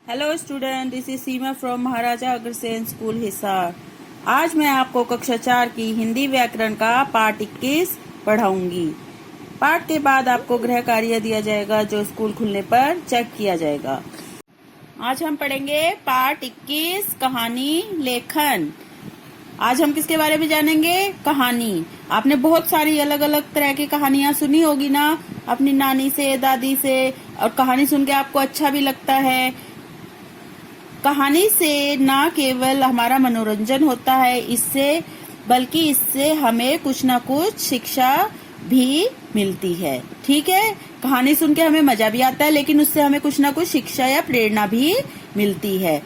Hello student, this is Seema from Maharaja Agrasen school Hisar. आज मैं आपको कक्षा 4 की हिंदी व्याकरण का पाठ 21 पढ़ाऊंगी। पाठ के बाद आपको गृह कार्य दिया जाएगा जो स्कूल खुलने पर चेक किया जाएगा। आज हम पढ़ेंगे पाठ 21 कहानी लेखन। आज हम किसके बारे में जानेंगे? कहानी। आपने बहुत सारी अलग अलग तरह की कहानियां सुनी होगी ना, अपनी नानी से, दादी से, और कहानी सुन के आपको अच्छा भी लगता है। कहानी से ना केवल हमारा मनोरंजन होता है बल्कि इससे हमें कुछ ना कुछ शिक्षा भी मिलती है। ठीक है, कहानी सुन के हमें मजा भी आता है, लेकिन उससे हमें कुछ ना कुछ शिक्षा या प्रेरणा भी मिलती है।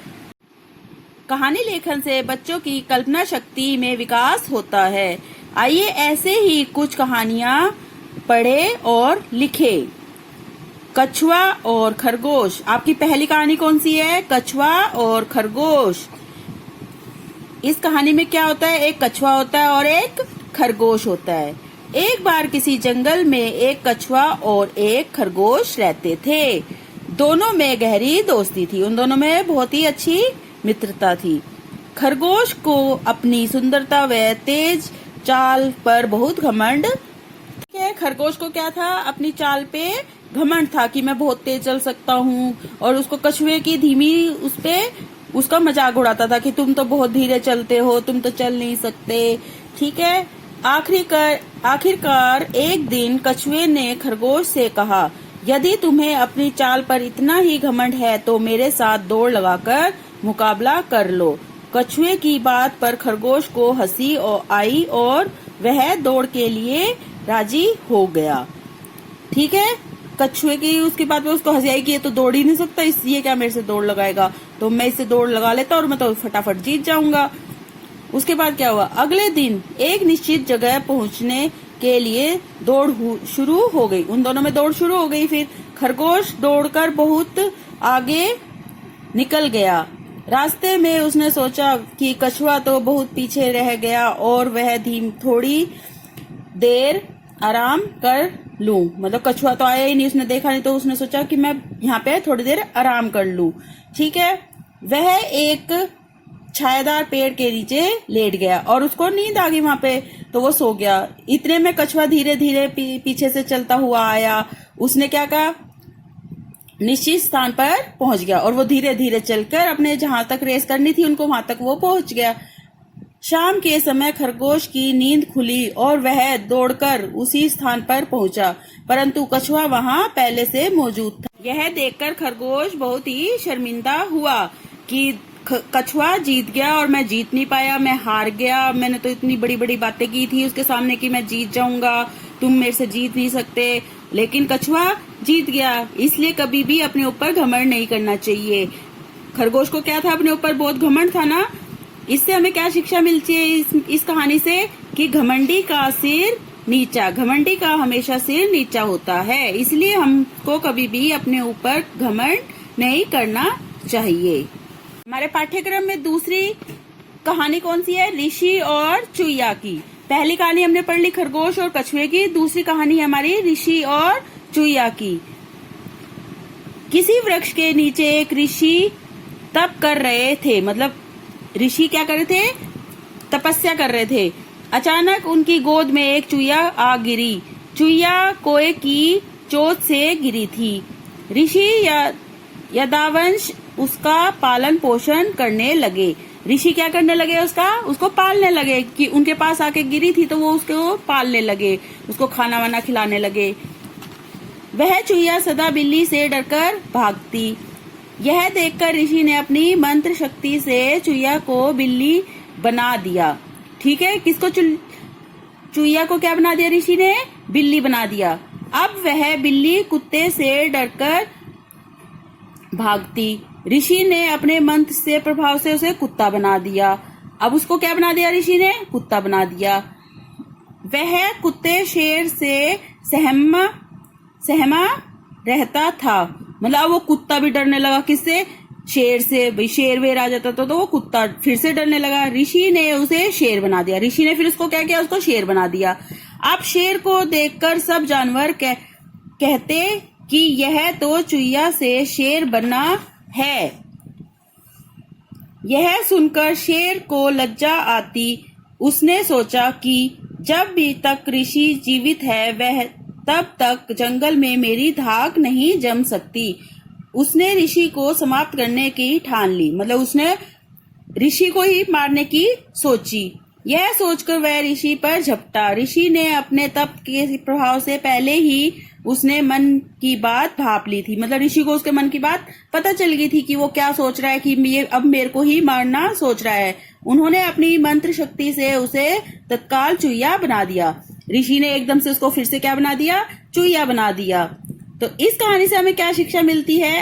कहानी लेखन से बच्चों की कल्पना शक्ति में विकास होता है। आइए ऐसे ही कुछ कहानियां पढ़े और लिखे। कछुआ और खरगोश। आपकी पहली कहानी कौन सी है? कछुआ और खरगोश। इस कहानी में क्या होता है? एक कछुआ होता है और एक खरगोश होता है। एक बार किसी जंगल में एक कछुआ और एक खरगोश रहते थे। दोनों में गहरी दोस्ती थी, उन दोनों में बहुत ही अच्छी मित्रता थी। खरगोश को अपनी सुंदरता व तेज चाल पर बहुत घमंड। खरगोश को क्या था? अपनी चाल पे घमंड था कि मैं बहुत तेज चल सकता हूँ, और उसको कछुए की धीमी उसका मजाक उड़ाता था कि तुम तो बहुत धीरे चलते हो, तुम तो चल नहीं सकते। ठीक है, आखिरकार एक दिन कछुए ने खरगोश से कहा, यदि तुम्हें अपनी चाल पर इतना ही घमंड है तो मेरे साथ दौड़ लगाकर मुकाबला कर लो। कछुए की बात पर खरगोश को हंसी आई और वह दौड़ के लिए राजी हो गया। ठीक है, कछुए की उसकी बात पे उसको हंसी आई कि ये तो दौड़ ही नहीं सकता, इसलिए क्या मेरे से दौड़ लगाएगा, तो मैं इससे दौड़ लगा लेता और मैं तो फटाफट जीत जाऊंगा। उसके बाद क्या हुआ? अगले दिन एक निश्चित जगह पहुंचने के लिए दौड़ शुरू हो गई। उन दोनों में दौड़ शुरू हो गई। फिर खरगोश दौड़कर बहुत आगे निकल गया। रास्ते में उसने सोचा कि कछुआ तो बहुत पीछे रह गया और वह थोड़ी देर आराम कर लूं। मतलब कछुआ तो आया ही नहीं, उसने देखा नहीं, तो उसने सोचा कि मैं यहाँ पे थोड़ी देर आराम कर लूं। ठीक है, वह एक छायादार पेड़ के नीचे लेट गया और उसको नींद आ गई वहां पे, तो वो सो गया। इतने में कछुआ धीरे धीरे पीछे से चलता हुआ आया। उसने क्या कहा? निश्चित स्थान पर पहुंच गया और वो धीरे धीरे चलकर अपने जहां तक रेस करनी थी उनको वहां तक वो पहुंच गया। शाम के समय खरगोश की नींद खुली और वह दौड़कर उसी स्थान पर पहुंचा, परंतु कछुआ वहां पहले से मौजूद था। यह देखकर खरगोश बहुत ही शर्मिंदा हुआ कि कछुआ जीत गया और मैं जीत नहीं पाया, मैं हार गया। मैंने तो इतनी बड़ी बड़ी बातें की थी उसके सामने कि मैं जीत जाऊंगा, तुम मेरे से जीत नहीं सकते, लेकिन कछुआ जीत गया। इसलिए कभी भी अपने ऊपर घमंड नहीं करना चाहिए। खरगोश को क्या था? अपने ऊपर बहुत घमंड था ना। इससे हमें क्या शिक्षा मिलती है इस कहानी से? कि घमंडी का सिर नीचा, घमंडी का हमेशा सिर नीचा होता है। इसलिए हमको कभी भी अपने ऊपर घमंड नहीं करना चाहिए। हमारे पाठ्यक्रम में दूसरी कहानी कौन सी है? ऋषि और चुईया की। पहली कहानी हमने पढ़ ली खरगोश और कछुए की, दूसरी कहानी है हमारी ऋषि और चुईया की। किसी वृक्ष के नीचे एक ऋषि तप कर रहे थे। मतलब ऋषि क्या कर रहे थे? तपस्या कर रहे थे। अचानक उनकी गोद में एक चुईया आ गिरी। चुईया कोए की चोट से गिरी थी। ऋषि यदावंश उसका पालन पोषण करने लगे। ऋषि क्या करने लगे? उसको पालने लगे कि उनके पास आके गिरी थी तो वो उसको पालने लगे, उसको खाना वाना खिलाने लगे। वह चुईया सदा बिल्ली से डरकर भागती। यह देखकर ऋषि ने अपनी मंत्र शक्ति से चुईया को बिल्ली बना दिया। ठीक है, किसको? चुईया को क्या बना दिया? ऋषि ने बिल्ली बना दिया। अब वह बिल्ली कुत्ते से डरकर भागती। ऋषि ने अपने मंत्र से प्रभाव से उसे कुत्ता बना दिया। अब उसको क्या बना दिया? ऋषि ने कुत्ता बना दिया। वह कुत्ते शेर से सहमा रहता था। मतलब वो कुत्ता भी डरने लगा। किससे? शेर से। भाई शेर वेर आ जाता तो वो कुत्ता फिर से डरने लगा। ऋषि ने उसे शेर बना दिया। ऋषि ने फिर उसको क्या किया? उसको शेर बना दिया। अब शेर को देखकर सब जानवर कहते कि यह तो चुईया से शेर बना है। यह सुनकर शेर को लज्जा आती। उसने सोचा कि जब भी तक ऋषि जीवित है वह तब तक जंगल में मेरी धाक नहीं जम सकती। उसने ऋषि को समाप्त करने की ठान ली, मतलब उसने ऋषि को ही मारने की सोची। यह सोचकर वह ऋषि पर झपटा। ऋषि ने अपने तप के प्रभाव से पहले ही उसने मन की बात भाप ली थी, मतलब ऋषि को उसके मन की बात पता चल गई थी कि वो क्या सोच रहा है, कि ये अब मेरे को ही मारना सोच रहा है। उन्होंने अपनी मंत्र शक्ति से उसे तत्काल चूहिया बना दिया। ऋषि ने एकदम से उसको फिर से क्या बना दिया? चूहिया बना दिया। तो इस कहानी से हमें क्या शिक्षा मिलती है?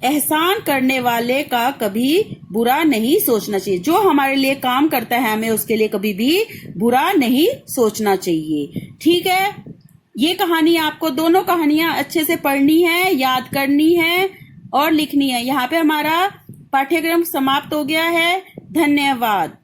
एहसान करने वाले का कभी बुरा नहीं सोचना चाहिए। जो हमारे लिए काम करता है हमें उसके लिए कभी भी बुरा नहीं सोचना चाहिए। ठीक है, ये कहानी आपको दोनों कहानियां अच्छे से पढ़नी है, याद करनी है और लिखनी है। यहाँ पे हमारा पाठ्यक्रम समाप्त हो गया है। धन्यवाद।